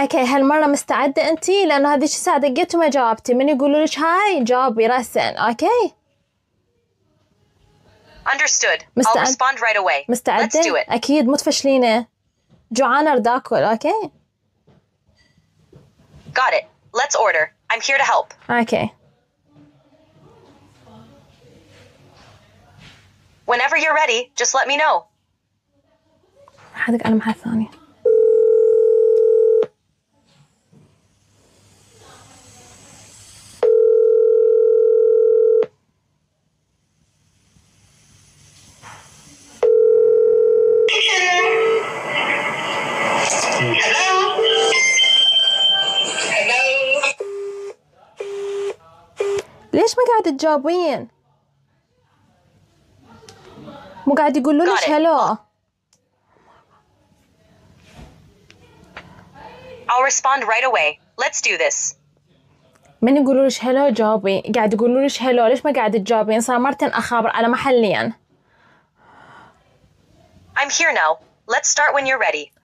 اوكي هالمرة مستعدة انتي؟ لانه هذيك الساعة دقيت وما جاوبتي، من يقولوا لك هاي جاوبي راسا. اوكي Understood. I'll respond right away. مستعدة؟ Let's do it. اكيد مو تفشلينه. جوعانة اريد اكل. اوكي Got it. Let's order. I'm here to help. اوكي Whenever you're ready, just let me know. حدق على محل ثاني. ليش ما قاعد تجاوبين؟ مو قاعد يقولوا لك هلو؟ I'll respond right away. Let's do this. من يقولوا لك هلو جاوبي. قاعد يقولوا لك هلو، ليش ما قاعد تجاوبين؟ صار مرتين اخابر على محلين. I'm here now. Let's start when you're ready.